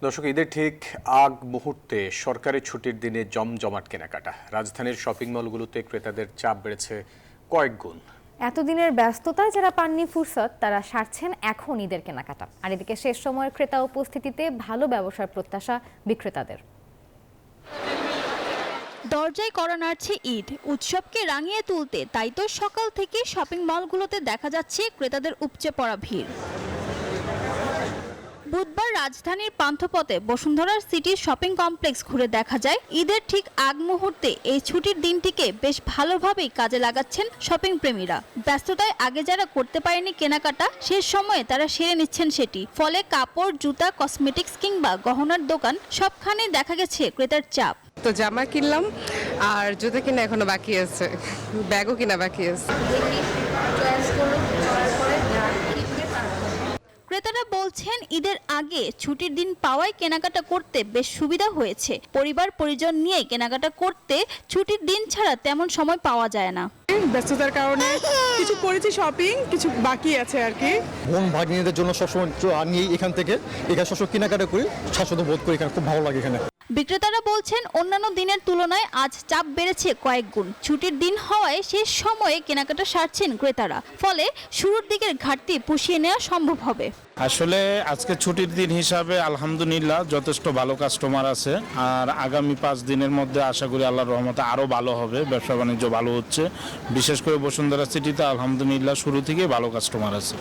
দর্শক, ঈদের ঠিক আগ মুহূর্তে সরকারি ছুটির দিনে জমজমাট কেনাকাটা। রাজধানীর শপিং মলগুলোতে ক্রেতাদের চাপ বেড়েছে কয়েক গুণ। এতদিনের ব্যস্ততায় যারা পাননি ফুরসত, তারা সারছেন এখন ঈদের কেনাকাটা। আর এদিকে শেষ সময়ের ক্রেতা উপস্থিতিতে ভালো ব্যবসার প্রত্যাশা বিক্রেতাদের। দরজায় করা নাড়ছে ঈদ, উৎসবকে রাঙিয়ে তুলতে তাই তো সকাল থেকে শপিং মলগুলোতে দেখা যাচ্ছে ক্রেতাদের উপচে পড়া ভিড়। বুধবার রাজধানীর পান্থপথে বসুন্ধরার সিটি শপিং কমপ্লেক্স ঘুরে দেখা যায় ঈদের ঠিক আগ মুহূর্তে এই ছুটির দিনটিকে বেশ ভালোভাবেই কাজে লাগাচ্ছেন শপিং প্রেমীরা। ব্যস্ততায় আগে যারা করতে পারেনি কেনাকাটা, শেষ সময়ে তারা সেরে নিচ্ছেন সেটি। ফলে কাপড়, জুতা, কসমেটিক্স কিংবা গহনার দোকান সবখানে দেখা গেছে ক্রেতার চাপ। তো জামা কিনলাম আর জুতা কিনা এখনো বাকি আছে, ব্যাগও কিনা বাকি আছে। ক্রেতারা বলছেন ঈদের আগে ছুটির দিন পাওয়ায় কেনাকাটা করতে বেশ সুবিধা হয়েছে। পরিবার পরিজন নিয়ে কেনাকাটা করতে ছুটির দিন ছাড়া তেমন সময় পাওয়া যায় না। ব্যস্ততার কারণে কিছু করেছি শপিং, কিছু বাকি আছে আর কি। বোন ভাগ্নিদের জন্য সবসময় নিয়ে এখান থেকে সবসময় কেনাকাটা করি, স্বাচ্ছন্দ্য বোধ করি, এখানে খুব ভালো লাগে। এখানে বিক্রেতারা বলছেন অন্যান্য দিনের তুলনায় আজ চাপ বেড়েছে কয়েক গুণ। ছুটির দিন হওয়ায় শেষ সময়ে কেনাকাটা সারছেন ক্রেতারা, ফলে শুরুর দিকের ঘাটতি পুষিয়ে নেওয়া সম্ভব হবে। আসলে আজকে ছুটির দিন হিসাবে আলহামদুলিল্লাহ যথেষ্ট ভালো কাস্টমার আছে। আর আগামী 5 দিনের মধ্যে আশা করি আল্লাহর রহমতে আরও ভালো হবে, ব্যবসা বাণিজ্য ভালো হচ্ছে। বিশেষ করে বসুন্ধরা সিটিতে আলহামদুলিল্লাহ শুরু থেকেই ভালো কাস্টমার আছে।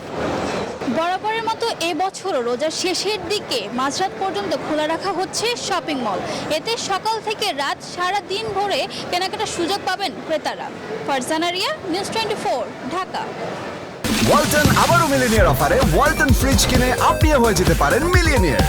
বরাবরের মতো এবছরও রোজার শেষের দিকে মাঝরাত পর্যন্ত খোলা রাখা হচ্ছে শপিং মল। এতে সকাল থেকে রাত সারা দিন ভরে কেনাকাটার সুযোগ পাবেন ক্রেতারা। ফারজানা রিয়া, নিউজ 24, ঢাকা। ওয়ালটন আবারও মিলিনিয়ার অফারে ওয়ালটন ফ্রিজ কিনে আপনিও হয়ে যেতে পারেন মিলিয়নিয়ার।